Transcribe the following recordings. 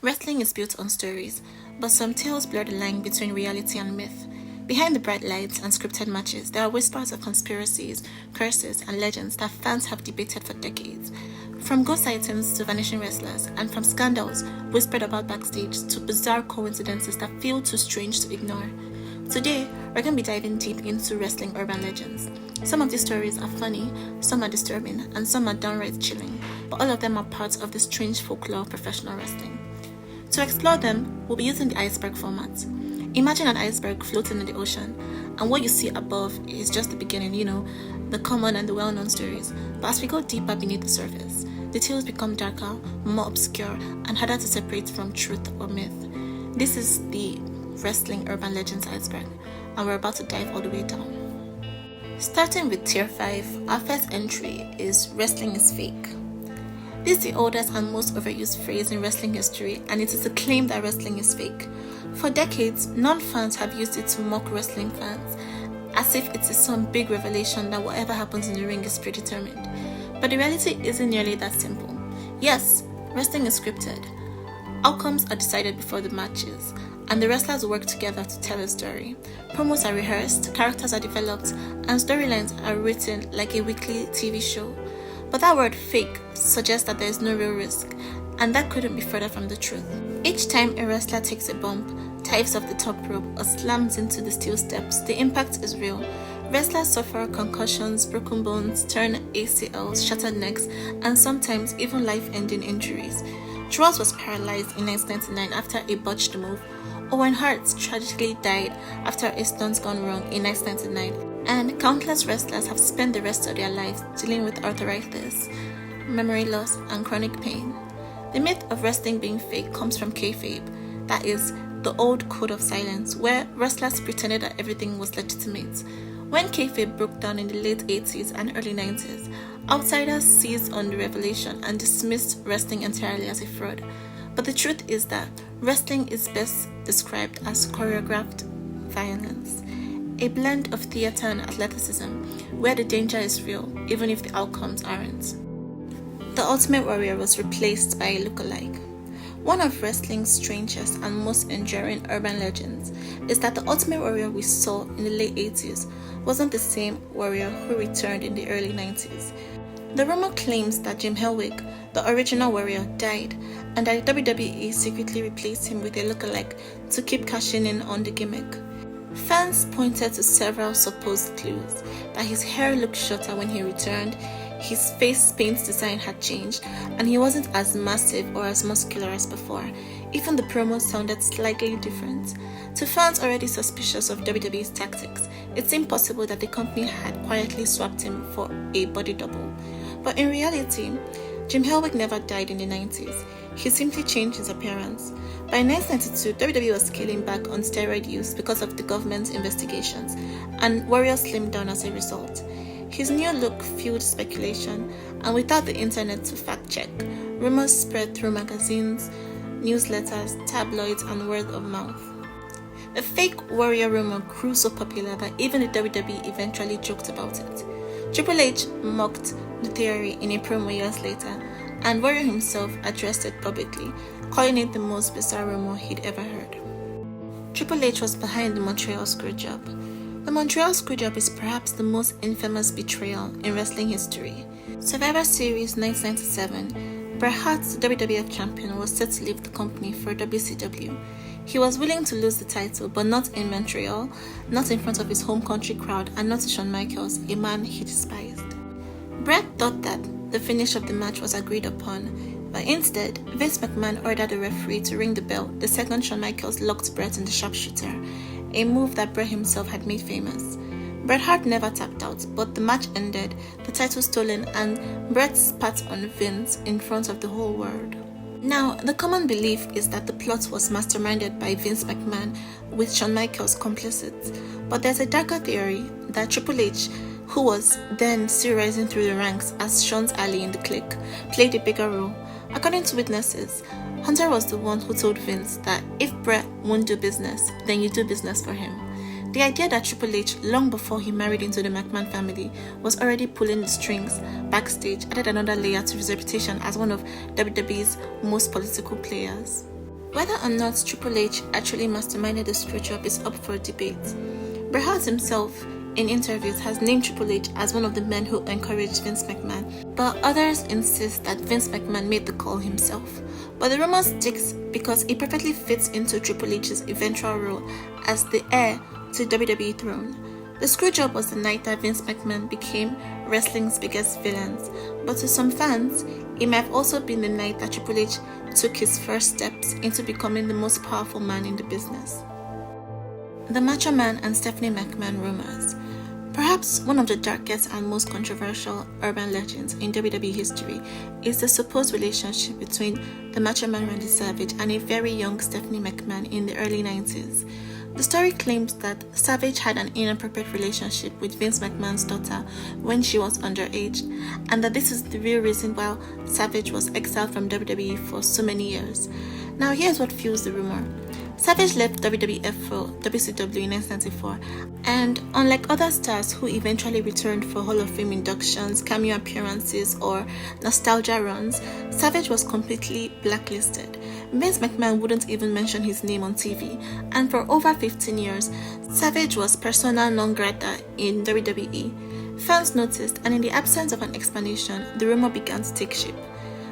Wrestling is built on stories, but some tales blur the line between reality and myth. Behind the bright lights and scripted matches, there are whispers of conspiracies, curses, and legends that fans have debated for decades. From ghost sightings to vanishing wrestlers, and from scandals whispered about backstage to bizarre coincidences that feel too strange to ignore. Today, we're going to be diving deep into wrestling urban legends. Some of these stories are funny, some are disturbing, and some are downright chilling, but all of them are parts of the strange folklore of professional wrestling. To explore them, we'll be using the iceberg format. Imagine an iceberg floating in the ocean, and what you see above is just the beginning, the common and the well-known stories. But as we go deeper beneath the surface, the tales become darker, more obscure, and harder to separate from truth or myth. This is the Wrestling Urban Legends Iceberg, and we're about to dive all the way down. Starting with Tier 5, our first entry is Wrestling is Fake. This is the oldest and most overused phrase in wrestling history, and it is a claim that wrestling is fake. For decades, non-fans have used it to mock wrestling fans, as if it is some big revelation that whatever happens in the ring is predetermined. But the reality isn't nearly that simple. Yes, wrestling is scripted. Outcomes are decided before the matches, and the wrestlers work together to tell a story. Promos are rehearsed, characters are developed, and storylines are written like a weekly TV show. But that word fake suggests that there is no real risk, and that couldn't be further from the truth. Each time a wrestler takes a bump, dives off the top rope, or slams into the steel steps, the impact is real. Wrestlers suffer concussions, broken bones, torn ACLs, shattered necks, and sometimes even life-ending injuries. Droz was paralyzed in 1999 after a botched move. Owen Hart tragically died after a stunt gone wrong in 1999. And countless wrestlers have spent the rest of their lives dealing with arthritis, memory loss, and chronic pain. The myth of wrestling being fake comes from kayfabe, that is, the old code of silence, where wrestlers pretended that everything was legitimate. When kayfabe broke down in the late 80s and early 90s, outsiders seized on the revelation and dismissed wrestling entirely as a fraud. But the truth is that wrestling is best described as choreographed violence, a blend of theater and athleticism, where the danger is real, even if the outcomes aren't. The Ultimate Warrior was replaced by a lookalike. One of wrestling's strangest and most enduring urban legends is that the Ultimate Warrior we saw in the late 80s wasn't the same warrior who returned in the early 90s. The rumor claims that Jim Hellwig, the original warrior, died, and that WWE secretly replaced him with a lookalike to keep cashing in on the gimmick. Fans pointed to several supposed clues: that his hair looked shorter when he returned, his face paint design had changed, and he wasn't as massive or as muscular as before. Even the promos sounded slightly different. To fans already suspicious of WWE's tactics, it seemed possible that the company had quietly swapped him for a body double. But in reality, Jim Hellwig never died in the 90s. He simply changed his appearance. By 1992, WWE was scaling back on steroid use because of the government's investigations, and Warrior slimmed down as a result. His new look fueled speculation, and without the internet to fact-check, rumors spread through magazines, newsletters, tabloids, and word of mouth. The fake Warrior rumor grew so popular that even the WWE eventually joked about it. Triple H mocked the theory in a promo years later, and Warrior himself addressed it publicly, calling it the most bizarre rumor he'd ever heard. Triple H was behind the Montreal Screwjob. The Montreal Screwjob is perhaps the most infamous betrayal in wrestling history. Survivor Series 1997, Bret Hart, the WWF champion, was set to leave the company for WCW. He was willing to lose the title, but not in Montreal, not in front of his home country crowd, and not to Shawn Michaels, a man he despised. Bret thought that the finish of the match was agreed upon, but instead, Vince McMahon ordered the referee to ring the bell the second Shawn Michaels locked Bret in the sharpshooter, a move that Bret himself had made famous. Bret Hart never tapped out, but the match ended, the title stolen, and Bret spat on Vince in front of the whole world. Now, the common belief is that the plot was masterminded by Vince McMahon, with Shawn Michaels complicit, but there's a darker theory that Triple H, who was then still rising through the ranks as Shawn's ally in the clique, played a bigger role. According to witnesses, Hunter was the one who told Vince that if Bret won't do business, then you do business for him. The idea that Triple H, long before he married into the McMahon family, was already pulling the strings backstage added another layer to his reputation as one of WWE's most political players. Whether or not Triple H actually masterminded the screwjob is up for debate. Bret Hart himself, in interviews, has named Triple H as one of the men who encouraged Vince McMahon, but others insist that Vince McMahon made the call himself. But the rumor sticks because it perfectly fits into Triple H's eventual role as the heir to the WWE throne. The screwjob was the night that Vince McMahon became wrestling's biggest villains, but to some fans, it might have also been the night that Triple H took his first steps into becoming the most powerful man in the business. The Macho Man and Stephanie McMahon rumors. Perhaps one of the darkest and most controversial urban legends in WWE history is the supposed relationship between the Macho Man Randy Savage and a very young Stephanie McMahon in the early 90s. The story claims that Savage had an inappropriate relationship with Vince McMahon's daughter when she was underage, and that this is the real reason why Savage was exiled from WWE for so many years. Now here's what fuels the rumor. Savage left WWF for WCW in 1994, and unlike other stars who eventually returned for Hall of Fame inductions, cameo appearances, or nostalgia runs, Savage was completely blacklisted. Vince McMahon wouldn't even mention his name on TV, and for over 15 years, Savage was persona non grata in WWE. Fans noticed, and in the absence of an explanation, the rumor began to take shape.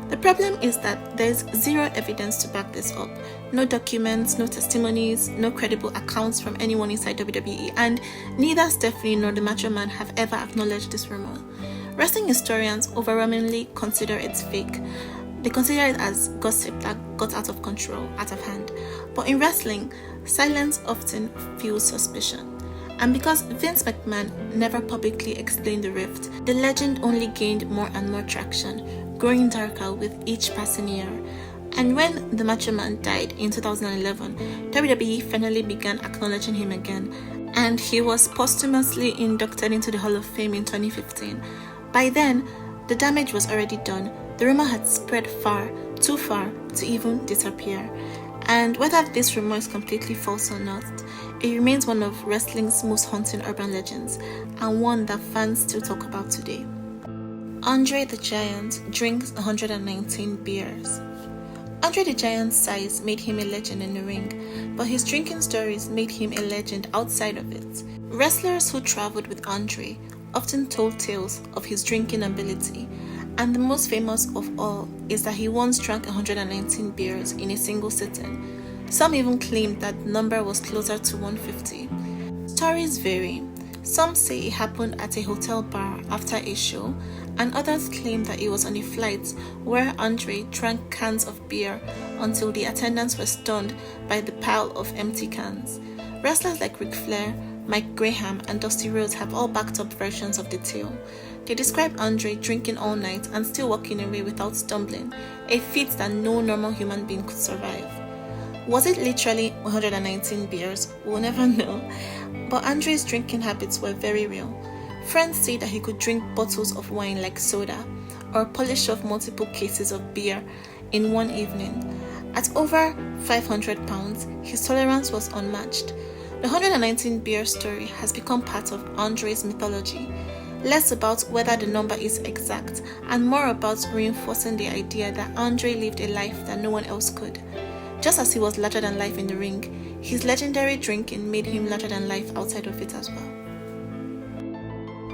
The problem is that there's zero evidence to back this up. No documents, no testimonies, no credible accounts from anyone inside WWE, and neither Stephanie nor the Macho Man have ever acknowledged this rumor. Wrestling historians overwhelmingly consider it fake. They consider it as gossip that got out of control, out of hand. But in wrestling, silence often fuels suspicion. And because Vince McMahon never publicly explained the rift, the legend only gained more and more traction, growing darker with each passing year. And when the Macho Man died in 2011, WWE finally began acknowledging him again, and he was posthumously inducted into the Hall of Fame in 2015. By then, the damage was already done. The rumor had spread far, too far, to even disappear. And whether this rumor is completely false or not, it remains one of wrestling's most haunting urban legends, and one that fans still talk about today. Andre the Giant drinks 119 beers. Andre the Giant's size made him a legend in the ring, but his drinking stories made him a legend outside of it. Wrestlers who traveled with Andre often told tales of his drinking ability, and the most famous of all is that he once drank 119 beers in a single sitting. Some even claimed that the number was closer to 150. Stories vary. Some say it happened at a hotel bar after a show, and others claim that it was on a flight where Andre drank cans of beer until the attendants were stunned by the pile of empty cans. Wrestlers like Ric Flair, Mike Graham, and Dusty Rhodes have all backed up versions of the tale. They describe Andre drinking all night and still walking away without stumbling, a feat that no normal human being could survive. Was it literally 119 beers? We'll never know. But Andre's drinking habits were very real. Friends say that he could drink bottles of wine like soda, or polish off multiple cases of beer in one evening. At over 500 pounds, his tolerance was unmatched. The 119 beer story has become part of Andre's mythology, less about whether the number is exact and more about reinforcing the idea that Andre lived a life that no one else could. Just as he was larger than life in the ring, his legendary drinking made him larger than life outside of it as well.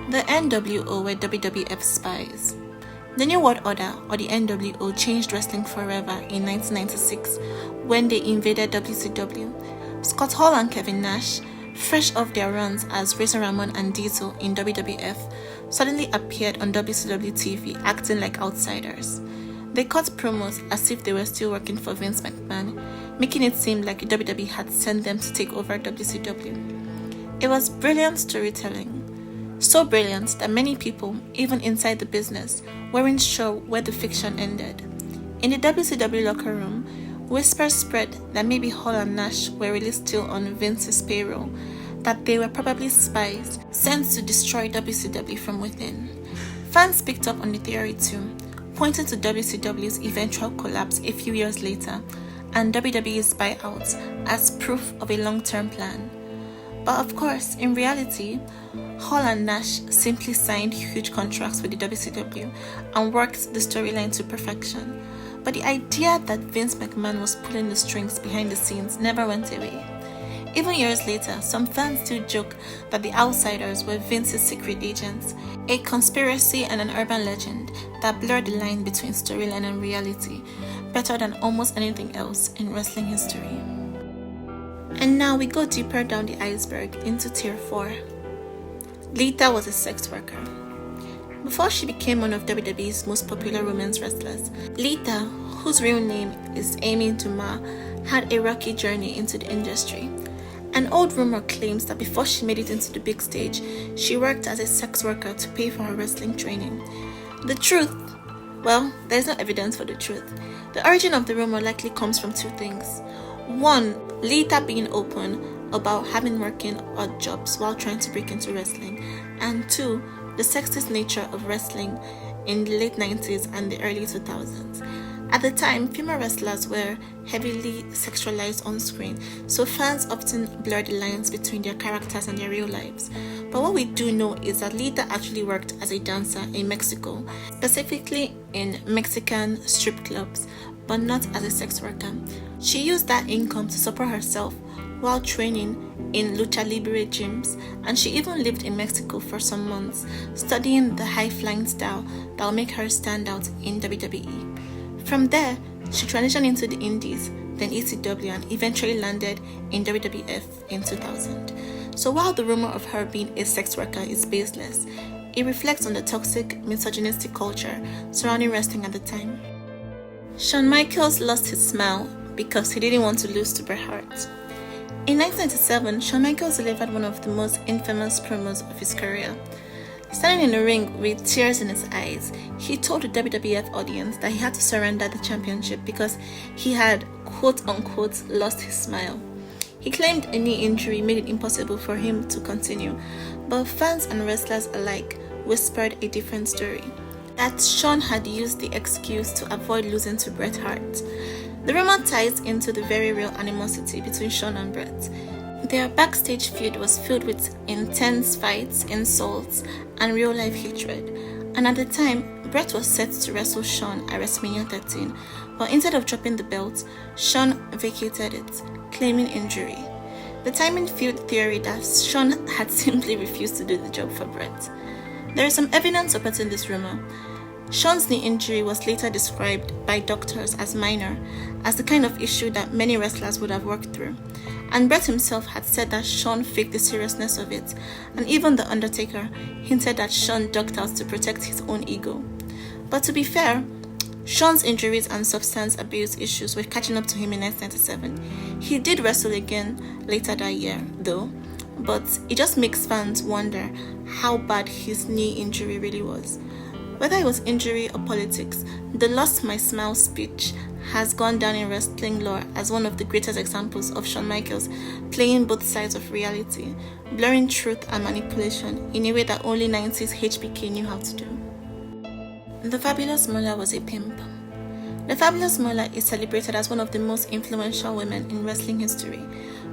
The NWO were WWF spies. The New World Order, or the NWO, changed wrestling forever in 1996 when they invaded WCW. Scott Hall and Kevin Nash, fresh off their runs as Razor Ramon and Diesel in WWF, suddenly appeared on WCW TV acting like outsiders. They cut promos as if they were still working for Vince McMahon, making it seem like WWE had sent them to take over WCW. It was brilliant storytelling. So brilliant that many people, even inside the business, weren't sure where the fiction ended. In the WCW locker room, whispers spread that maybe Hall and Nash were really still on Vince's payroll, that they were probably spies sent to destroy WCW from within. Fans picked up on the theory too, pointing to WCW's eventual collapse a few years later and WWE's buyout as proof of a long-term plan. But of course, in reality, Hall and Nash simply signed huge contracts with the WCW and worked the storyline to perfection. but the idea that Vince McMahon was pulling the strings behind the scenes never went away. Even years later, some fans still joke that the Outsiders were Vince's secret agents, a conspiracy and an urban legend that blurred the line between storyline and reality better than almost anything else in wrestling history. And now we go deeper down the iceberg into Tier 4. Lita was a sex worker. Before she became one of WWE's most popular women's wrestlers, Lita, whose real name is Amy Dumas, had a rocky journey into the industry. An old rumor claims that before she made it into the big stage, she worked as a sex worker to pay for her wrestling training. The truth? Well, there's no evidence for the truth. The origin of the rumor likely comes from two things. One, Lita being open about having working odd jobs while trying to break into wrestling. And two, the sexist nature of wrestling in the late 90s and the early 2000s. At the time, female wrestlers were heavily sexualized on screen, so fans often blurred the lines between their characters and their real lives. But what we do know is that Lita actually worked as a dancer in Mexico, specifically in Mexican strip clubs, but not as a sex worker. She used that income to support herself while training in lucha libre gyms, and she even lived in Mexico for some months, studying the high-flying style that will make her stand out in WWE. From there, she transitioned into the Indies, then ECW, and eventually landed in WWF in 2000. So while the rumor of her being a sex worker is baseless, it reflects on the toxic, misogynistic culture surrounding wrestling at the time. Shawn Michaels lost his smile because he didn't want to lose to Bret Hart. In 1997, Shawn Michaels delivered one of the most infamous promos of his career. Standing in the ring with tears in his eyes, he told the WWF audience that he had to surrender the championship because he had quote-unquote lost his smile. He claimed a knee injury made it impossible for him to continue, but fans and wrestlers alike whispered a different story, that Shawn had used the excuse to avoid losing to Bret Hart. The rumor ties into the very real animosity between Shawn and Bret. Their backstage feud was filled with intense fights, insults, and real-life hatred. And at the time, Bret was set to wrestle Shawn at WrestleMania 13, but instead of dropping the belt, Shawn vacated it, claiming injury. The timing fueled theory that Shawn had simply refused to do the job for Bret. There is some evidence supporting this rumor. Shawn's knee injury was later described by doctors as minor, as the kind of issue that many wrestlers would have worked through. And Bret himself had said that Shawn faked the seriousness of it, and even The Undertaker hinted that Shawn ducked out to protect his own ego. But to be fair, Shawn's injuries and substance abuse issues were catching up to him in 1997. He did wrestle again later that year, though, but it just makes fans wonder how bad his knee injury really was. Whether it was injury or politics, the "Lost My Smile" speech has gone down in wrestling lore as one of the greatest examples of Shawn Michaels playing both sides of reality, blurring truth and manipulation in a way that only 90s HBK knew how to do. The Fabulous Moolah was a pimp. The Fabulous Moolah is celebrated as one of the most influential women in wrestling history,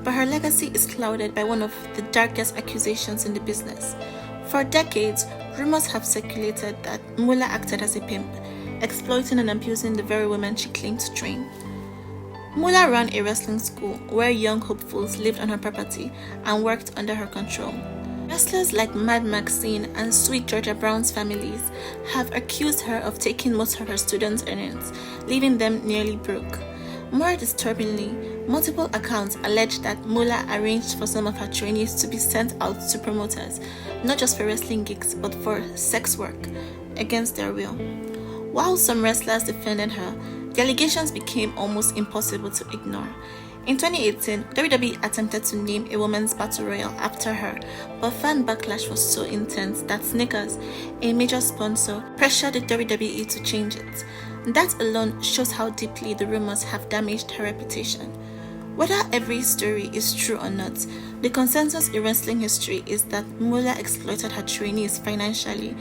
but her legacy is clouded by one of the darkest accusations in the business. For decades, rumors have circulated that Moolah acted as a pimp, exploiting and abusing the very women she claimed to train. Moolah ran a wrestling school where young hopefuls lived on her property and worked under her control. Wrestlers like Mad Maxine and Sweet Georgia Brown's families have accused her of taking most of her students' earnings, leaving them nearly broke. More disturbingly, multiple accounts allege that Moolah arranged for some of her trainees to be sent out to promoters, not just for wrestling gigs but for sex work, against their will. While some wrestlers defended her, the allegations became almost impossible to ignore. In 2018, WWE attempted to name a women's battle royal after her, but fan backlash was so intense that Snickers, a major sponsor, pressured the WWE to change it. That alone shows how deeply the rumors have damaged her reputation. Whether every story is true or not, the consensus in wrestling history is that Moolah exploited her trainees financially,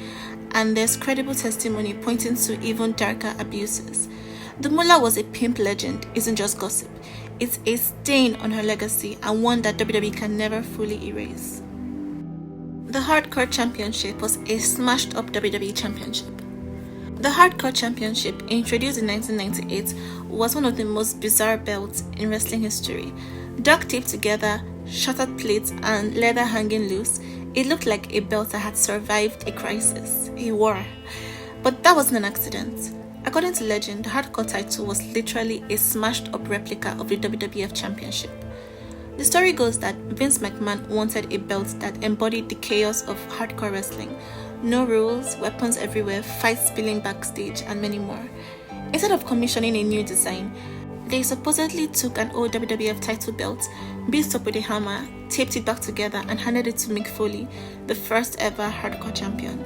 and there's credible testimony pointing to even darker abuses. The Moolah was a pimp legend isn't just gossip. It's a stain on her legacy and one that WWE can never fully erase. The Hardcore Championship was a smashed-up WWE championship. The Hardcore Championship, introduced in 1998, was one of the most bizarre belts in wrestling history. Duct taped together, shattered plates, and leather hanging loose, it looked like a belt that had survived a crisis, a war. But that wasn't an accident. According to legend, the Hardcore title was literally a smashed-up replica of the WWF Championship. The story goes that Vince McMahon wanted a belt that embodied the chaos of hardcore wrestling. No rules, weapons everywhere, fights spilling backstage, and many more. Instead of commissioning a new design, they supposedly took an old WWF title belt, beat up with a hammer, taped it back together, and handed it to Mick Foley, the first ever hardcore champion.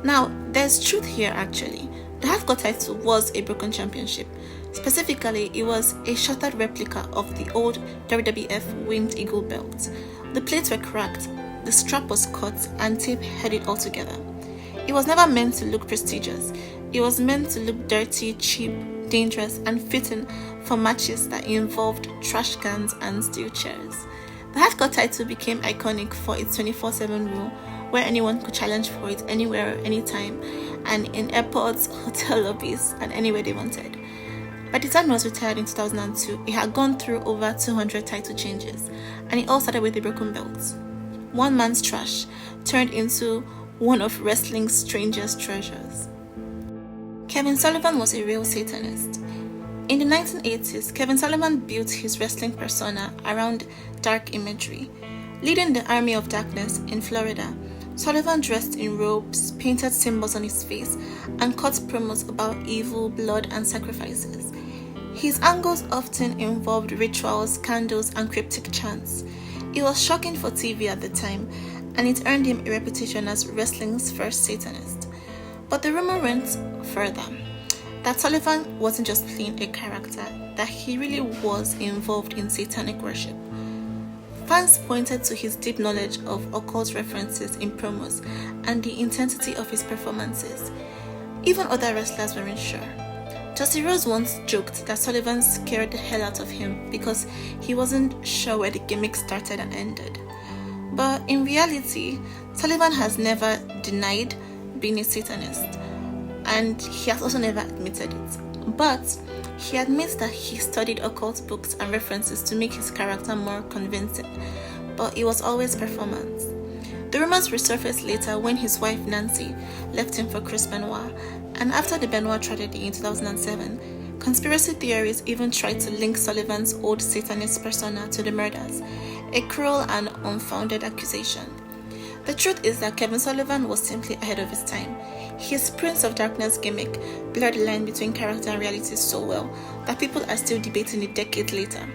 Now, there's truth here actually. The hardcore title was a broken championship. Specifically, it was a shattered replica of the old WWF Winged Eagle belt. The plates were cracked, the strap was cut, and tape held it all together. It was never meant to look prestigious. It was meant to look dirty, cheap, dangerous, and fitting for matches that involved trash cans and steel chairs. The hardcore title became iconic for its 24/7 rule, where anyone could challenge for it anywhere, anytime, and in airports, hotel lobbies, and anywhere they wanted. By the time it was retired in 2002, it had gone through over 200 title changes, and it all started with a broken belt. One man's trash turned into one of wrestling's strangest treasures. Kevin Sullivan was a real Satanist. In the 1980s, Kevin Sullivan built his wrestling persona around dark imagery. Leading the Army of Darkness in Florida, Sullivan dressed in robes, painted symbols on his face, and cut promos about evil, blood, and sacrifices. His angles often involved rituals, candles, and cryptic chants. It was shocking for TV at the time, and it earned him a reputation as wrestling's first Satanist. But the rumor went further, that Sullivan wasn't just playing a character, that he really was involved in satanic worship. Fans pointed to his deep knowledge of occult references in promos and the intensity of his performances. Even other wrestlers weren't sure. Dusty Rhodes once joked that Sullivan scared the hell out of him because he wasn't sure where the gimmick started and ended. But in reality, Sullivan has never denied being a Satanist, and he has also never admitted it. But he admits that he studied occult books and references to make his character more convincing, but it was always performance. The rumors resurfaced later when his wife Nancy left him for Chris Benoit, and after the Benoit tragedy in 2007, conspiracy theories even tried to link Sullivan's old Satanist persona to the murders, a cruel and unfounded accusation. The truth is that Kevin Sullivan was simply ahead of his time. His Prince of Darkness gimmick blurred the line between character and reality so well that people are still debating it decades later.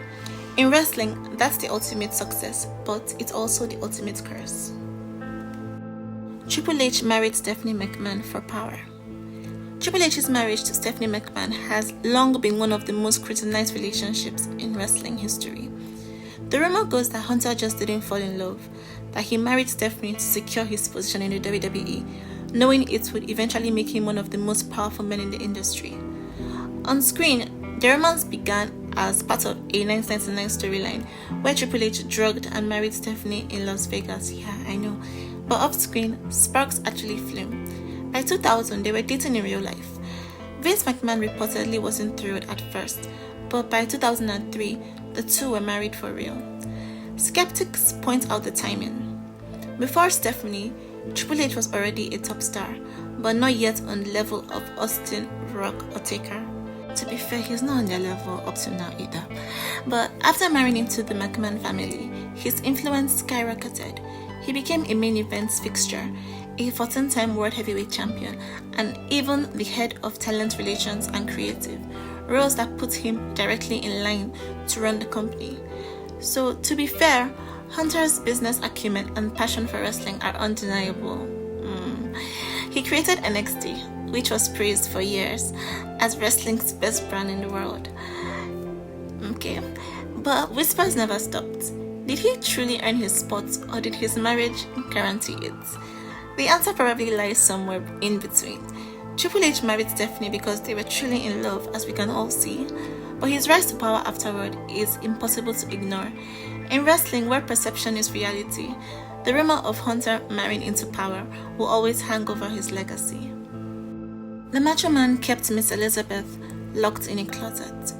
In wrestling, that's the ultimate success, but it's also the ultimate curse. Triple H married Stephanie McMahon for power. Triple H's marriage to Stephanie McMahon has long been one of the most scrutinized relationships in wrestling history. The rumor goes that Hunter just didn't fall in love, that he married Stephanie to secure his position in the WWE, knowing it would eventually make him one of the most powerful men in the industry. On screen, the romance began as part of a 1999 storyline where Triple H drugged and married Stephanie in Las Vegas. Yeah, I know. But off screen, sparks actually flew. By 2000, they were dating in real life. Vince McMahon reportedly wasn't thrilled at first, but by 2003, the two were married for real. Skeptics point out the timing. Before Stephanie, Triple H was already a top star, but not yet on the level of Austin, Rock, or Taker. To be fair, he's not on their level up to now either. But after marrying into the McMahon family, his influence skyrocketed. He became a main events fixture, a 14-time World Heavyweight Champion, and even the head of talent relations and creative, roles that put him directly in line to run the company. So, to be fair, Hunter's business acumen and passion for wrestling are undeniable. He created NXT, which was praised for years as wrestling's best brand in the world. Okay, but whispers never stopped. Did he truly earn his spot, or did his marriage guarantee it? The answer probably lies somewhere in between. Triple H married Stephanie because they were truly in love, as we can all see, but his rise to power afterward is impossible to ignore. In wrestling, where perception is reality, the rumor of Hunter marrying into power will always hang over his legacy. The Macho Man kept Miss Elizabeth locked in a closet.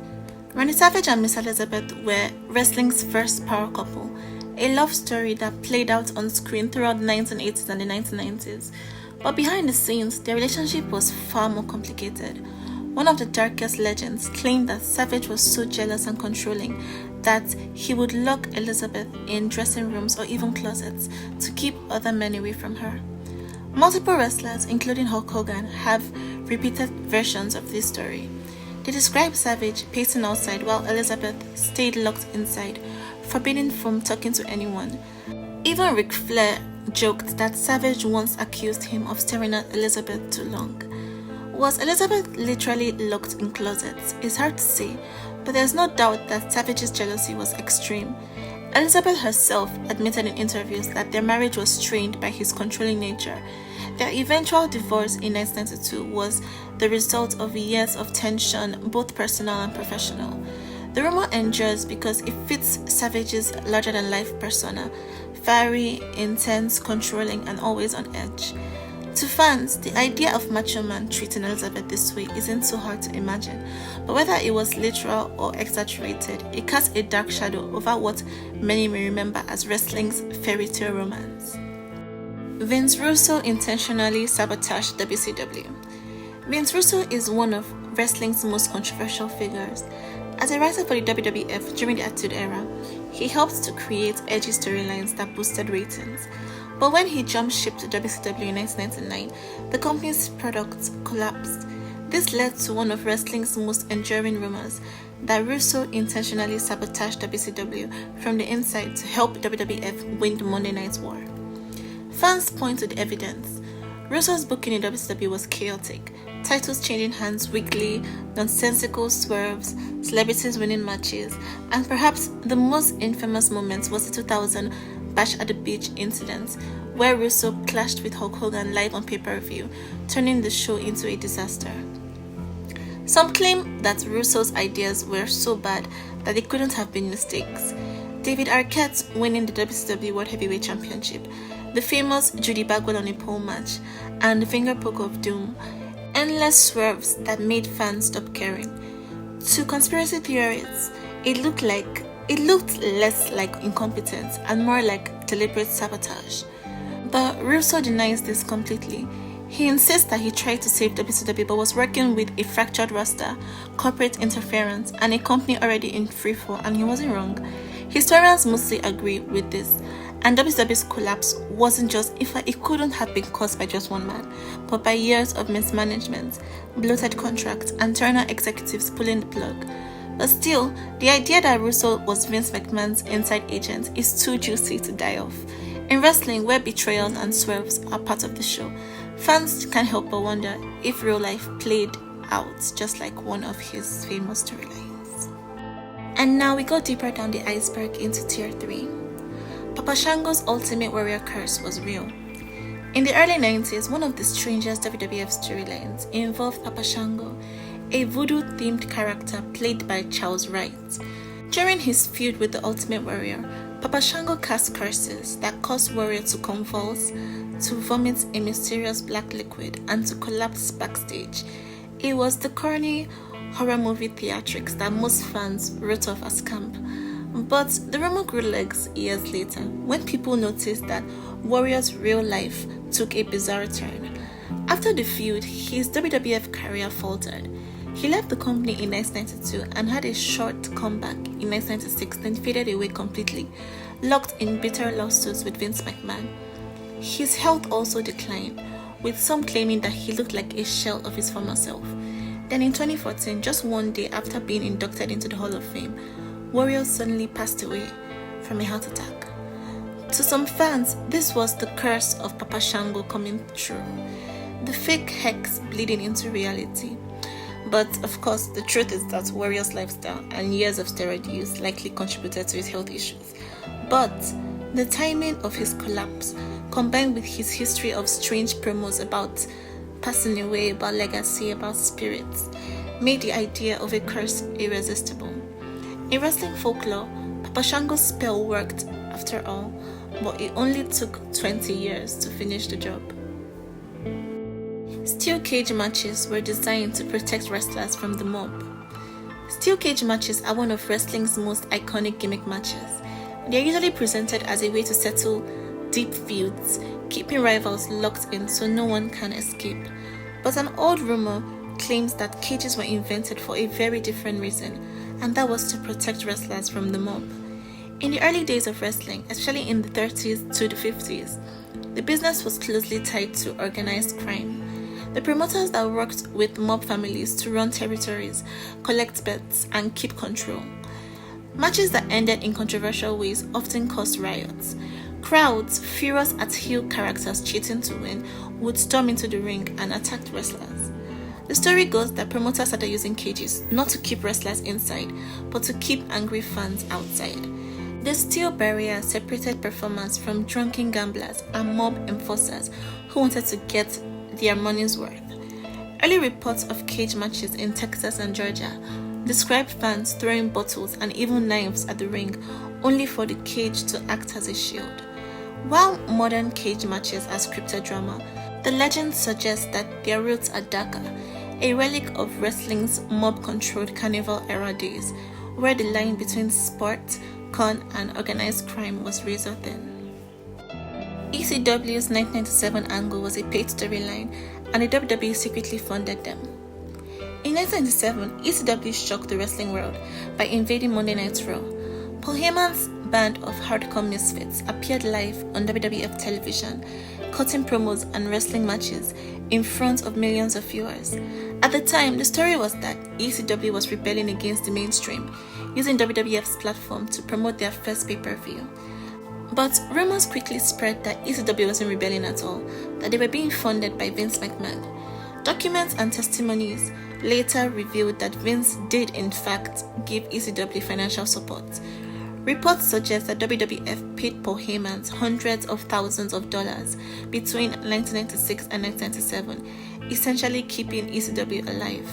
Randy Savage and Miss Elizabeth were wrestling's first power couple, a love story that played out on screen throughout the 1980s and the 1990s. But behind the scenes, their relationship was far more complicated. One of the darkest legends claimed that Savage was so jealous and controlling that he would lock Elizabeth in dressing rooms or even closets to keep other men away from her. Multiple wrestlers, including Hulk Hogan, have repeated versions of this story. They describe Savage pacing outside while Elizabeth stayed locked inside, forbidden from talking to anyone. Even Ric Flair joked that Savage once accused him of staring at Elizabeth too long. Was Elizabeth literally locked in closets? It's hard to say, but there's no doubt that Savage's jealousy was extreme. Elizabeth herself admitted in interviews that their marriage was strained by his controlling nature. Their eventual divorce in 1992 was the result of years of tension, both personal and professional. The rumor endures because it fits Savage's larger-than-life persona, fiery, intense, controlling, and always on edge. To fans, the idea of Macho Man treating Elizabeth this way isn't so hard to imagine, but whether it was literal or exaggerated, it casts a dark shadow over what many may remember as wrestling's fairy tale romance. Vince Russo intentionally sabotaged WCW. Vince Russo is one of wrestling's most controversial figures. As a writer for the WWF during the Attitude Era, he helped to create edgy storylines that boosted ratings. But when he jumped ship to WCW in 1999, the company's products collapsed. This led to one of wrestling's most enduring rumors, that Russo intentionally sabotaged WCW from the inside to help WWF win the Monday Night War. Fans point to the evidence. Russo's booking in WCW was chaotic, titles changing hands weekly, nonsensical swerves, celebrities winning matches, and perhaps the most infamous moment was the 2000 Bash at the Beach incident, where Russo clashed with Hulk Hogan live on pay-per-view, turning the show into a disaster. Some claim that Russo's ideas were so bad that they couldn't have been mistakes. David Arquette winning the WCW World Heavyweight Championship, the famous Judy Bagwell on a pole match, and the finger poke of doom, endless swerves that made fans stop caring. To conspiracy theorists, it looked less like incompetence and more like deliberate sabotage. But Russo denies this completely. He insists that he tried to save WCW but was working with a fractured roster, corporate interference, and a company already in freefall, and he wasn't wrong. Historians mostly agree with this, and WCW's collapse wasn't just, it couldn't have been caused by just one man, but by years of mismanagement, bloated contracts, and Turner executives pulling the plug. But still, the idea that Russo was Vince McMahon's inside agent is too juicy to die off. In wrestling, where betrayals and swerves are part of the show, fans can't help but wonder if real life played out just like one of his famous storylines. And now we go deeper down the iceberg into Tier 3. Papa Shango's Ultimate Warrior curse was real. In the early 90s, one of the strangest WWF storylines involved Papa Shango, a voodoo-themed character played by Charles Wright. During his feud with the Ultimate Warrior, Papa Shango cast curses that caused Warrior to convulse, to vomit a mysterious black liquid, and to collapse backstage. It was the corny horror movie theatrics that most fans wrote off as camp. But the rumor grew legs years later when people noticed that Warrior's real life took a bizarre turn. After the feud, his WWF career faltered. He left the company in 1992 and had a short comeback in 1996, then faded away completely, locked in bitter lawsuits with Vince McMahon. His health also declined, with some claiming that he looked like a shell of his former self. Then in 2014, just one day after being inducted into the Hall of Fame, Warrior suddenly passed away from a heart attack. To some fans, this was the curse of Papa Shango coming true, the fake hex bleeding into reality. But of course, the truth is that Warrior's lifestyle and years of steroid use likely contributed to his health issues. But the timing of his collapse, combined with his history of strange promos about passing away, about legacy, about spirits, made the idea of a curse irresistible. In wrestling folklore, Papa Shango's spell worked after all, but it only took 20 years to finish the job. Steel cage matches were designed to protect wrestlers from the mob. Steel cage matches are one of wrestling's most iconic gimmick matches. They are usually presented as a way to settle deep feuds, keeping rivals locked in so no one can escape. But an old rumor claims that cages were invented for a very different reason, and that was to protect wrestlers from the mob. In the early days of wrestling, especially in the 30s to the 50s, the business was closely tied to organized crime. The promoters that worked with mob families to run territories, collect bets, and keep control. Matches that ended in controversial ways often caused riots. Crowds, furious at heel characters cheating to win, would storm into the ring and attack wrestlers. The story goes that promoters started using cages not to keep wrestlers inside, but to keep angry fans outside. The steel barrier separated performers from drunken gamblers and mob enforcers who wanted to get their money's worth. Early reports of cage matches in Texas and Georgia described fans throwing bottles and even knives at the ring, only for the cage to act as a shield. While modern cage matches are scripted drama, the legend suggests that their roots are darker, a relic of wrestling's mob-controlled carnival era days, where the line between sport, con, and organized crime was razor thin. ECW's 1997 angle was a paid storyline, and the WWE secretly funded them. In 1997, ECW shocked the wrestling world by invading Monday Night Raw. Paul Heyman's band of hardcore misfits appeared live on WWF television, cutting promos and wrestling matches in front of millions of viewers. At the time, the story was that ECW was rebelling against the mainstream, using WWF's platform to promote their first pay-per-view. But rumors quickly spread that ECW wasn't rebelling at all, that they were being funded by Vince McMahon. Documents and testimonies later revealed that Vince did in fact give ECW financial support. Reports suggest that WWF paid Paul Heyman hundreds of thousands of dollars between 1996 and 1997, essentially keeping ECW alive.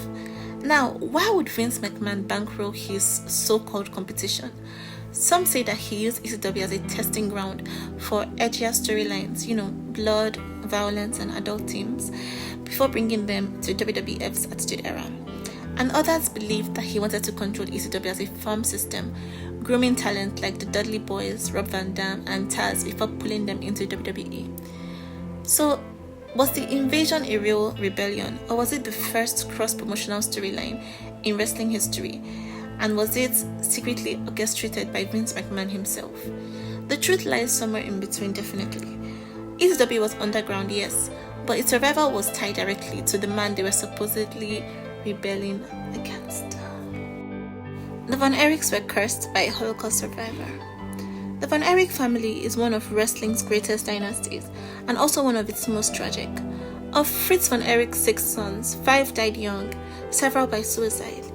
Now, why would Vince McMahon bankroll his so-called competition? Some say that he used ECW as a testing ground for edgier storylines, blood, violence, and adult themes, before bringing them to WWF's Attitude Era. And others believe that he wanted to control ECW as a farm system, grooming talent like the Dudley Boys, Rob Van Dam, and Taz before pulling them into WWE. So, was the invasion a real rebellion, or was it the first cross-promotional storyline in wrestling history? And was it secretly orchestrated by Vince McMahon himself? The truth lies somewhere in between, definitely. ECW was underground, yes, but its survival was tied directly to the man they were supposedly rebelling against. The Von Erichs were cursed by a Holocaust survivor. The Von Erich family is one of wrestling's greatest dynasties, and also one of its most tragic. Of Fritz Von Erich's 6 sons, 5 died young, several by suicide.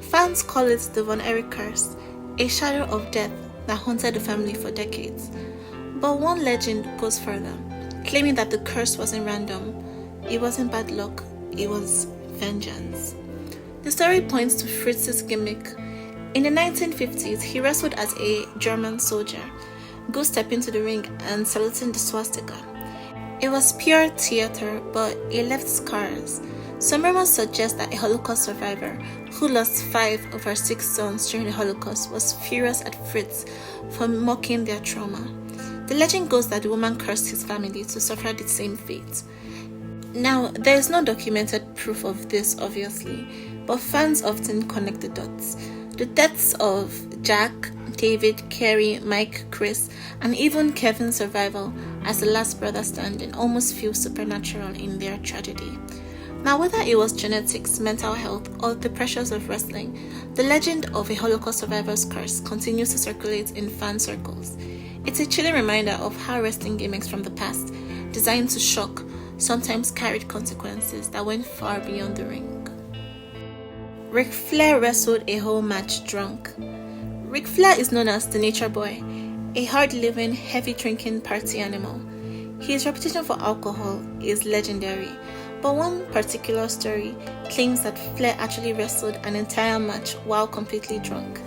Fans call it the Von Erich curse, a shadow of death that haunted the family for decades. But one legend goes further, claiming that the curse wasn't random, it wasn't bad luck, it was vengeance. The story points to Fritz's gimmick. In the 1950s, he wrestled as a German soldier, goose-stepping into the ring and saluting the swastika. It was pure theater, but it left scars. Some rumors suggest that a Holocaust survivor who lost 5 of her 6 sons during the Holocaust was furious at Fritz for mocking their trauma. The legend goes that the woman cursed his family to suffer the same fate. Now, there is no documented proof of this, obviously, but fans often connect the dots. The deaths of Jack, David, Kerry, Mike, Chris, and even Kevin's survival as the last brother standing almost feel supernatural in their tragedy. Now, whether it was genetics, mental health, or the pressures of wrestling, the legend of a Holocaust survivor's curse continues to circulate in fan circles. It's a chilling reminder of how wrestling gimmicks from the past, designed to shock, sometimes carried consequences that went far beyond the ring. Ric Flair wrestled a whole match drunk. Ric Flair is known as the Nature Boy, a hard-living, heavy-drinking party animal. His reputation for alcohol is legendary, but one particular story claims that Flair actually wrestled an entire match while completely drunk.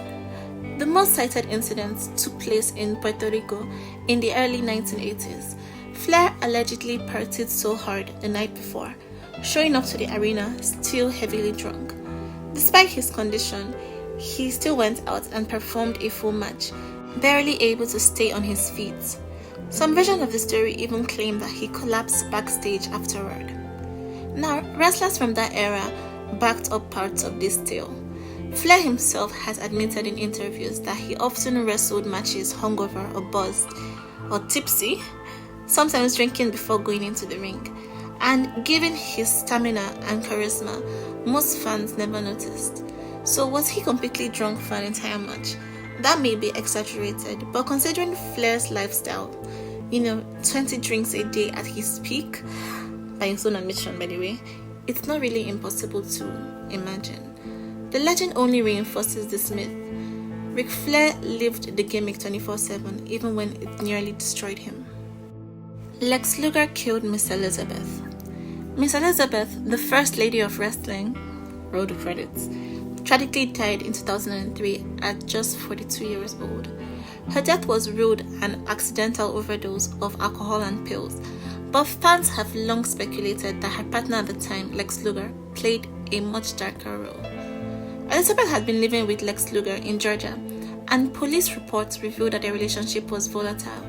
The most cited incidents took place in Puerto Rico in the early 1980s. Flair allegedly partied so hard the night before, showing up to the arena still heavily drunk. Despite his condition, he still went out and performed a full match, barely able to stay on his feet. Some version of the story even claim that he collapsed backstage afterward. Now, wrestlers from that era backed up parts of this tale. Flair himself has admitted in interviews that he often wrestled matches hungover or buzzed or tipsy, sometimes drinking before going into the ring. And given his stamina and charisma, most fans never noticed. So was he completely drunk for an entire match? That may be exaggerated, but considering Flair's lifestyle, 20 drinks a day at his peak, by his own admission by the way, it's not really impossible to imagine. The legend only reinforces this myth. Ric Flair lived the gimmick 24/7 even when it nearly destroyed him. Lex Luger killed Miss Elizabeth. Miss Elizabeth, the first lady of wrestling, roll the credits, tragically died in 2003 at just 42 years old. Her death was ruled an accidental overdose of alcohol and pills, but fans have long speculated that her partner at the time, Lex Luger, played a much darker role. Elizabeth had been living with Lex Luger in Georgia, and police reports revealed that their relationship was volatile.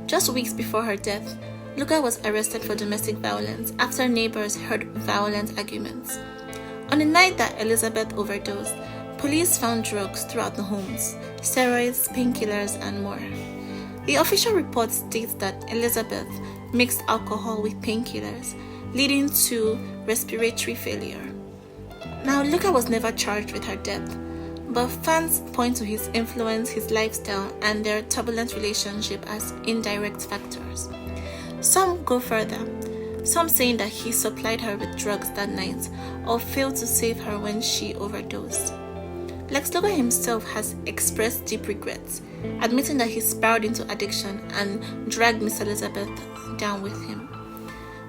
Just weeks before her death, Luger was arrested for domestic violence after neighbors heard violent arguments. On the night that Elizabeth overdosed, police found drugs throughout the homes, steroids, painkillers, and more. The official report states that Elizabeth mixed alcohol with painkillers, leading to respiratory failure. Now, Luger was never charged with her death, but fans point to his influence, his lifestyle, and their turbulent relationship as indirect factors. Some go further, some saying that he supplied her with drugs that night or failed to save her when she overdosed. Lex Luger himself has expressed deep regrets, admitting that he spiraled into addiction and dragged Miss Elizabeth down with him.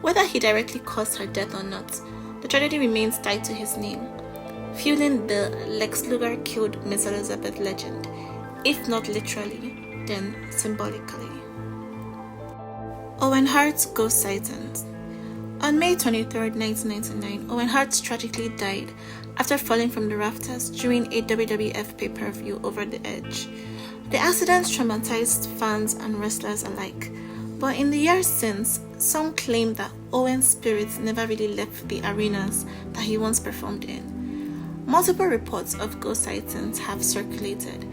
Whether he directly caused her death or not, the tragedy remains tied to his name, fueling the Lex Luger killed Miss Elizabeth legend, if not literally, then symbolically. Owen Hart's ghost sightings. On May 23, 1999, Owen Hart tragically died after falling from the rafters during a WWF pay-per-view Over the Edge. The accident traumatized fans and wrestlers alike, but in the years since, some claim that Owen's spirit never really left the arenas that he once performed in. Multiple reports of ghost sightings have circulated.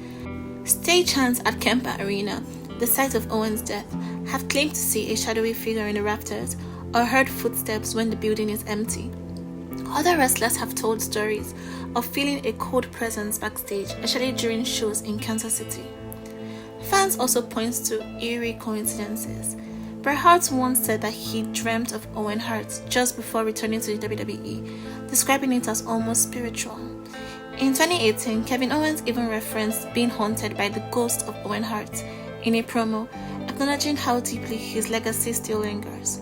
Stagehands at Kemper Arena, the site of Owen's death, have claimed to see a shadowy figure in the rafters or heard footsteps when the building is empty. Other wrestlers have told stories of feeling a cold presence backstage, especially during shows in Kansas City. Fans also point to eerie coincidences. Bret Hart once said that he dreamt of Owen Hart just before returning to the WWE, describing it as almost spiritual. In 2018, Kevin Owens even referenced being haunted by the ghost of Owen Hart in a promo, acknowledging how deeply his legacy still lingers.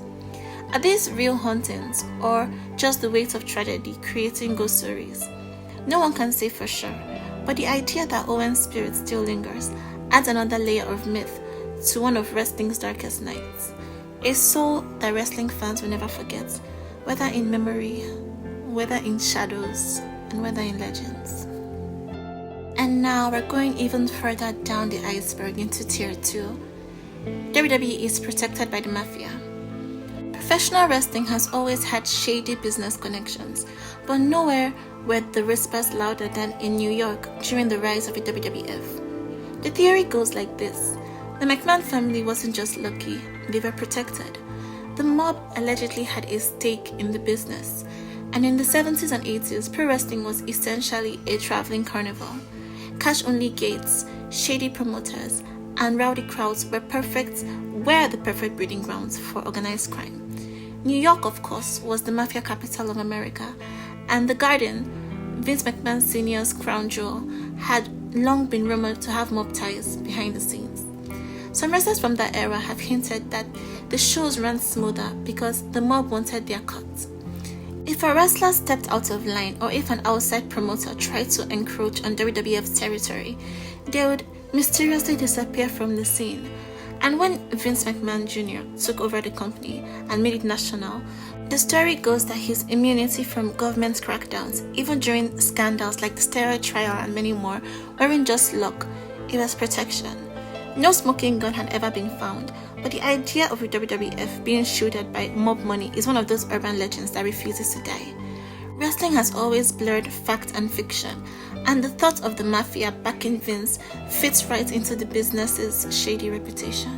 Are these real hauntings, or just the weight of tragedy creating ghost stories? No one can say for sure, but the idea that Owen's spirit still lingers adds another layer of myth to one of wrestling's darkest nights. A soul that wrestling fans will never forget, whether in memory, whether in shadows, and whether in legends. And now we're going even further down the iceberg into Tier 2. WWE is protected by the mafia. Professional wrestling has always had shady business connections, but nowhere were the whispers louder than in New York during the rise of the WWF. The theory goes like this. The McMahon family wasn't just lucky, they were protected. The mob allegedly had a stake in the business, and in the 70s and 80s, pro wrestling was essentially a traveling carnival. Cash-only gates, shady promoters, and rowdy crowds were the perfect breeding grounds for organized crime. New York, of course, was the mafia capital of America, and the Garden, Vince McMahon Sr.'s crown jewel, had long been rumored to have mob ties behind the scenes. Some wrestlers from that era have hinted that the shows ran smoother because the mob wanted their cut. If a wrestler stepped out of line, or if an outside promoter tried to encroach on WWF's territory, they would mysteriously disappear from the scene. And when Vince McMahon Jr. took over the company and made it national, The story goes that his immunity from government crackdowns, even during scandals like the steroid trial and many more, weren't just luck, it was protection. No smoking gun had ever been found, but the idea of the WWF being shielded by mob money is one of those urban legends that refuses to die. Wrestling has always blurred fact and fiction, and the thought of the mafia backing Vince fits right into the business's shady reputation.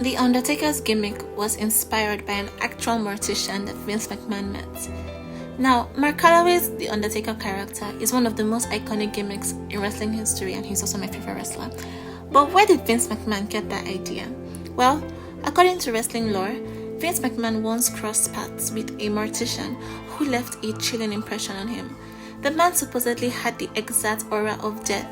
The Undertaker's gimmick was inspired by an actual mortician that Vince McMahon met. Now, Mark Calloway's The Undertaker character is one of the most iconic gimmicks in wrestling history, and he's also my favorite wrestler. But where did Vince McMahon get that idea? Well, according to wrestling lore, Vince McMahon once crossed paths with a mortician who left a chilling impression on him. The man supposedly had the exact aura of death,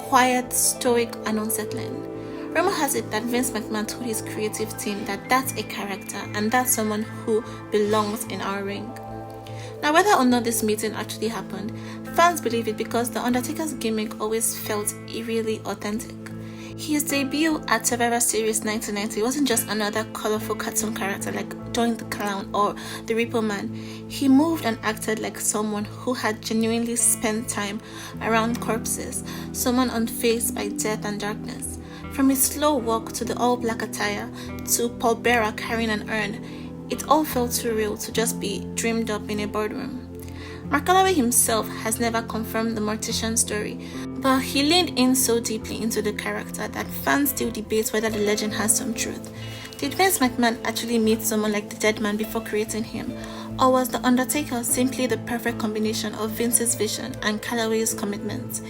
quiet, stoic, and unsettling. Rumor has it that Vince McMahon told his creative team that that's a character and that's someone who belongs in our ring. Now, whether or not this meeting actually happened, fans believe it because The Undertaker's gimmick always felt eerily authentic. His debut at Survivor Series 1990 wasn't just another colorful cartoon character like Doink the Clown or the Repo Man. He moved and acted like someone who had genuinely spent time around corpses, someone unfazed by death and darkness. From his slow walk to the all-black attire to Paul Bearer carrying an urn, it all felt too real to just be dreamed up in a boardroom. Mark Calloway himself has never confirmed the mortician story, but he leaned in so deeply into the character that fans still debate whether the legend has some truth. Did Vince McMahon actually meet someone like the dead man before creating him? Or was The Undertaker simply the perfect combination of Vince's vision and Calloway's commitment?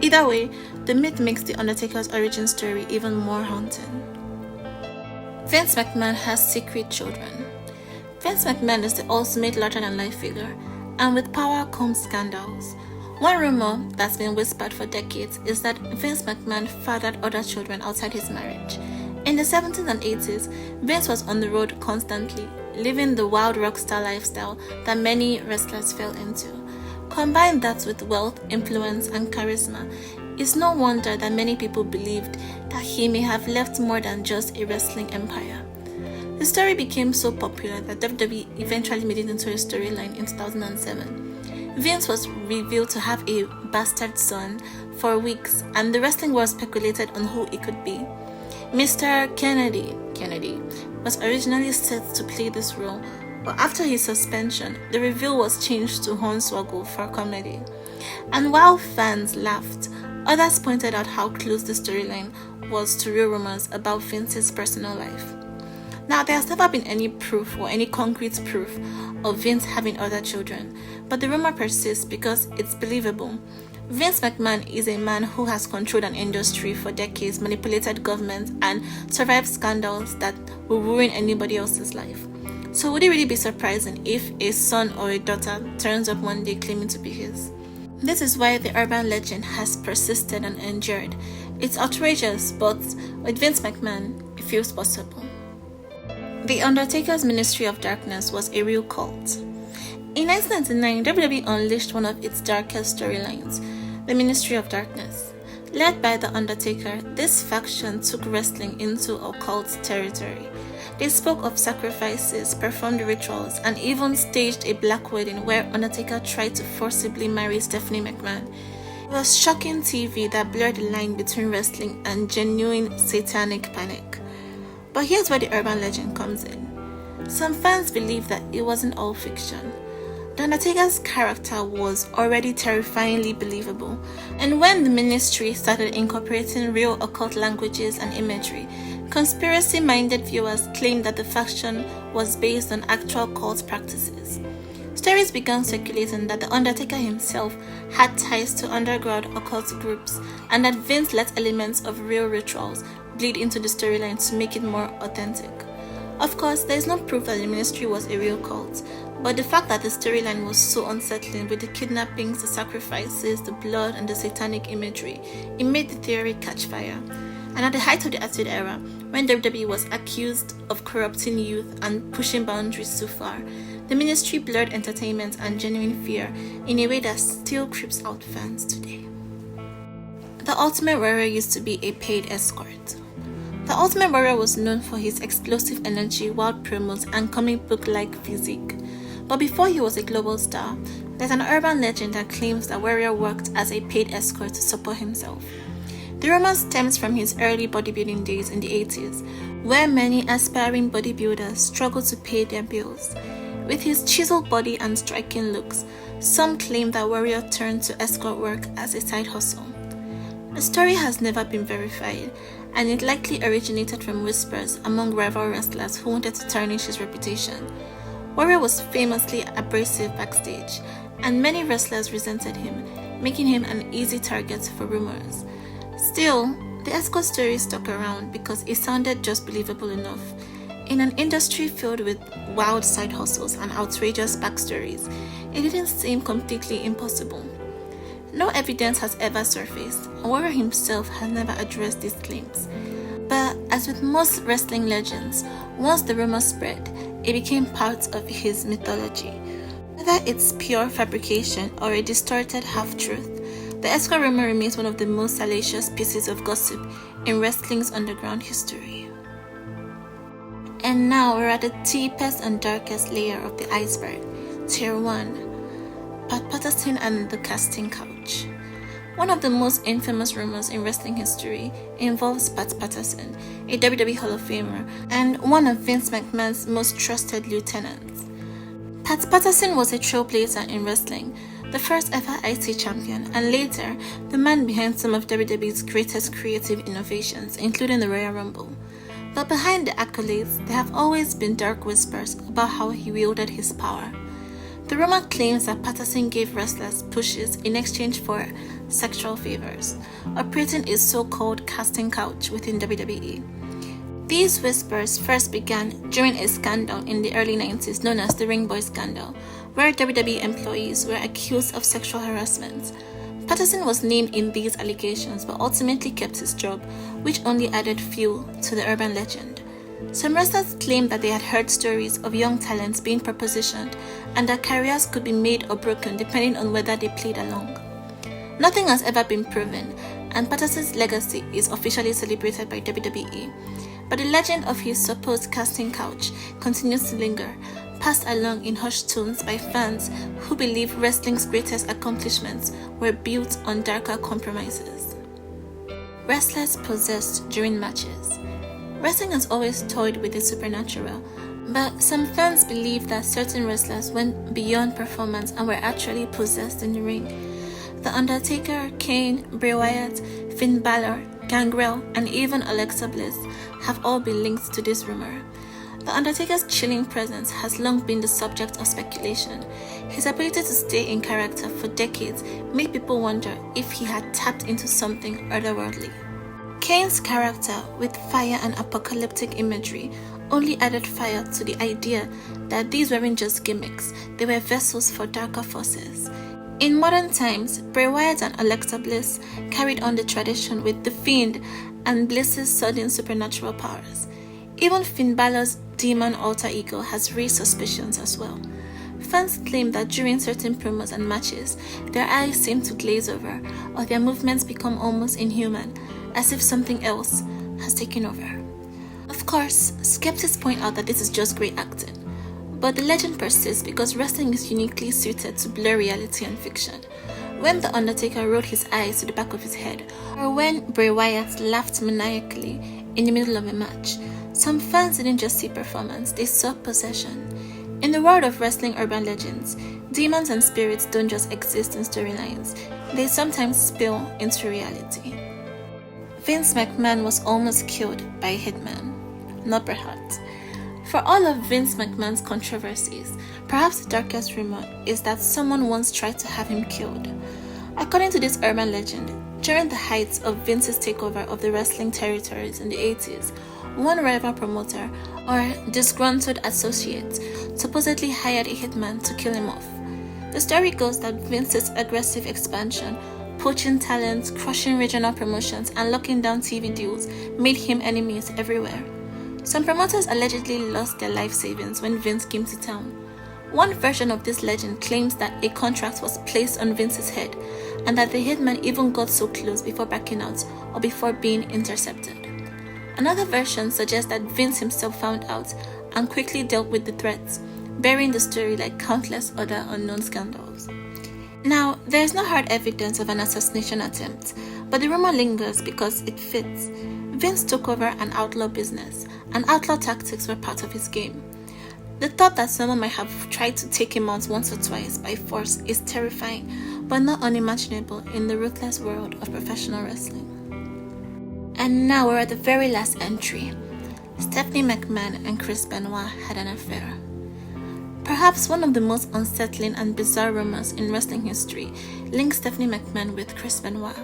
Either way, the myth makes The Undertaker's origin story even more haunting. Vince McMahon has secret children. Vince McMahon is the ultimate larger-than-life figure, and with power comes scandals. One rumor that's been whispered for decades is that Vince McMahon fathered other children outside his marriage. In the 70s and 80s, Vince was on the road constantly, living the wild rock star lifestyle that many wrestlers fell into. Combine that with wealth, influence, and charisma, it's no wonder that many people believed that he may have left more than just a wrestling empire. The story became so popular that WWE eventually made it into a storyline in 2007. Vince was revealed to have a bastard son for weeks, and the wrestling world speculated on who it could be. Mr. Kennedy was originally set to play this role, but after his suspension, the reveal was changed to Hornswoggle for comedy. And while fans laughed, others pointed out how close the storyline was to real rumors about Vince's personal life. Now, there has never been any proof or any concrete proof of Vince having other children, but the rumor persists because it's believable. Vince McMahon is a man who has controlled an industry for decades, manipulated governments, and survived scandals that will ruin anybody else's life. So would it really be surprising if a son or a daughter turns up one day claiming to be his? This is why the urban legend has persisted and endured. It's outrageous, but with Vince McMahon, it feels possible. The Undertaker's Ministry of Darkness was a real cult. In 1999, WWE unleashed one of its darkest storylines, the Ministry of Darkness. Led by The Undertaker, this faction took wrestling into occult territory. They spoke of sacrifices, performed rituals, and even staged a black wedding where Undertaker tried to forcibly marry Stephanie McMahon. It was shocking TV that blurred the line between wrestling and genuine satanic panic. But here's where the urban legend comes in. Some fans believe that it wasn't all fiction. The Undertaker's character was already terrifyingly believable, and when the ministry started incorporating real occult languages and imagery, conspiracy-minded viewers claimed that the faction was based on actual cult practices. Stories began circulating that The Undertaker himself had ties to underground occult groups, and that Vince let elements of real rituals bleed into the storyline to make it more authentic. Of course, there is no proof that the ministry was a real cult, but the fact that the storyline was so unsettling with the kidnappings, the sacrifices, the blood, and the satanic imagery, it made the theory catch fire. And at the height of the Attitude Era, when WWE was accused of corrupting youth and pushing boundaries too far, the ministry blurred entertainment and genuine fear in a way that still creeps out fans today. The Ultimate Warrior used to be a paid escort. The Ultimate Warrior was known for his explosive energy, wild promos, and comic book-like physique. But before he was a global star, there's an urban legend that claims that Warrior worked as a paid escort to support himself. The rumor stems from his early bodybuilding days in the 80s, where many aspiring bodybuilders struggled to pay their bills. With his chiseled body and striking looks, some claim that Warrior turned to escort work as a side hustle. The story has never been verified, and it likely originated from whispers among rival wrestlers who wanted to tarnish his reputation. Warrior was famously abrasive backstage, and many wrestlers resented him, making him an easy target for rumors. Still, the escort story stuck around because it sounded just believable enough. In an industry filled with wild side hustles and outrageous backstories, it didn't seem completely impossible. No evidence has ever surfaced, and Warrior himself has never addressed these claims. But as with most wrestling legends, once the rumor spread, it became part of his mythology. Whether it's pure fabrication or a distorted half-truth, the escort rumor remains one of the most salacious pieces of gossip in wrestling's underground history. And now we're at the deepest and darkest layer of the iceberg, Tier 1. Pat Patterson and the casting couch. One of the most infamous rumors in wrestling history involves Pat Patterson, a WWE Hall of Famer and one of Vince McMahon's most trusted lieutenants. Pat Patterson was a trailblazer in wrestling, the first ever IC champion, and later the man behind some of WWE's greatest creative innovations, including the Royal Rumble. But behind the accolades, there have always been dark whispers about how he wielded his power. The rumor claims that Patterson gave wrestlers pushes in exchange for sexual favors, operating a so-called casting couch within WWE. These whispers first began during a scandal in the early 90s known as the Ring Boy Scandal, where WWE employees were accused of sexual harassment. Patterson was named in these allegations but ultimately kept his job, which only added fuel to the urban legend. Some wrestlers claimed that they had heard stories of young talents being propositioned and that careers could be made or broken depending on whether they played along. Nothing has ever been proven, and Patterson's legacy is officially celebrated by WWE, but the legend of his supposed casting couch continues to linger, passed along in hushed tones by fans who believe wrestling's greatest accomplishments were built on darker compromises. Wrestlers possessed during matches. Wrestling has always toyed with the supernatural, but some fans believe that certain wrestlers went beyond performance and were actually possessed in the ring. The Undertaker, Kane, Bray Wyatt, Finn Balor, Gangrel, and even Alexa Bliss have all been linked to this rumor. The Undertaker's chilling presence has long been the subject of speculation. His ability to stay in character for decades made people wonder if he had tapped into something otherworldly. Kane's character, with fire and apocalyptic imagery, only added fire to the idea that these weren't just gimmicks, they were vessels for darker forces. In modern times, Bray Wyatt and Alexa Bliss carried on the tradition with The Fiend and Bliss's sudden supernatural powers. Even Finn Balor's demon alter ego has raised suspicions as well. Fans claim that during certain promos and matches, their eyes seem to glaze over or their movements become almost inhuman, as if something else has taken over. Of course, skeptics point out that this is just great acting, but the legend persists because wrestling is uniquely suited to blur reality and fiction. When The Undertaker rolled his eyes to the back of his head, or when Bray Wyatt laughed maniacally in the middle of a match, some fans didn't just see performance, they saw possession. In the world of wrestling urban legends, demons and spirits don't just exist in storylines, they sometimes spill into reality. Vince McMahon was almost killed by a hitman, not Bret Hart. For all of Vince McMahon's controversies, perhaps the darkest rumor is that someone once tried to have him killed. According to this urban legend, during the height of Vince's takeover of the wrestling territories in the 80s, one rival promoter or disgruntled associate supposedly hired a hitman to kill him off. The story goes that Vince's aggressive expansion, poaching talent, crushing regional promotions, and locking down TV deals made him enemies everywhere. Some promoters allegedly lost their life savings when Vince came to town. One version of this legend claims that a contract was placed on Vince's head and that the hitman even got so close before backing out or before being intercepted. Another version suggests that Vince himself found out and quickly dealt with the threats, burying the story like countless other unknown scandals. Now, there is no hard evidence of an assassination attempt, but the rumor lingers because it fits. Vince took over an outlaw business, and outlaw tactics were part of his game. The thought that someone might have tried to take him out once or twice by force is terrifying, but not unimaginable in the ruthless world of professional wrestling. And now we're at the very last entry. Stephanie McMahon and Chris Benoit had an affair. Perhaps one of the most unsettling and bizarre rumors in wrestling history links Stephanie McMahon with Chris Benoit.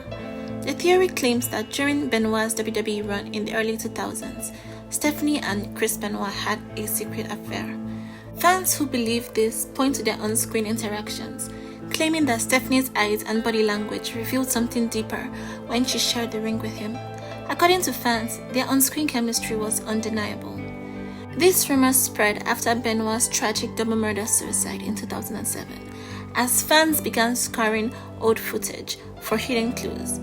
The theory claims that during Benoit's WWE run in the early 2000s, Stephanie and Chris Benoit had a secret affair. Fans who believe this point to their on-screen interactions, claiming that Stephanie's eyes and body language revealed something deeper when she shared the ring with him. According to fans, their on-screen chemistry was undeniable. These rumors spread after Benoit's tragic double murder-suicide in 2007, as fans began scouring old footage for hidden clues.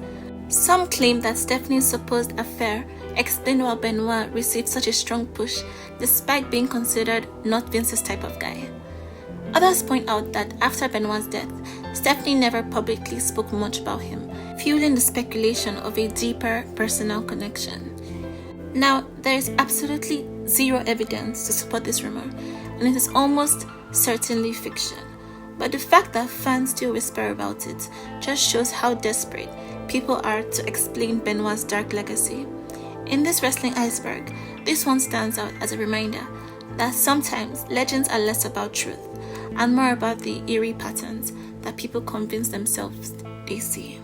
Some claim that Stephanie's supposed affair explained why Benoit received such a strong push despite being considered not Vince's type of guy. Others point out that after Benoit's death, Stephanie never publicly spoke much about him, fueling the speculation of a deeper personal connection. Now, there is absolutely zero evidence to support this rumor, and it is almost certainly fiction. But the fact that fans still whisper about it just shows how desperate people are to explain Benoit's dark legacy. In this wrestling iceberg, this one stands out as a reminder that sometimes legends are less about truth and more about the eerie patterns that people convince themselves they see.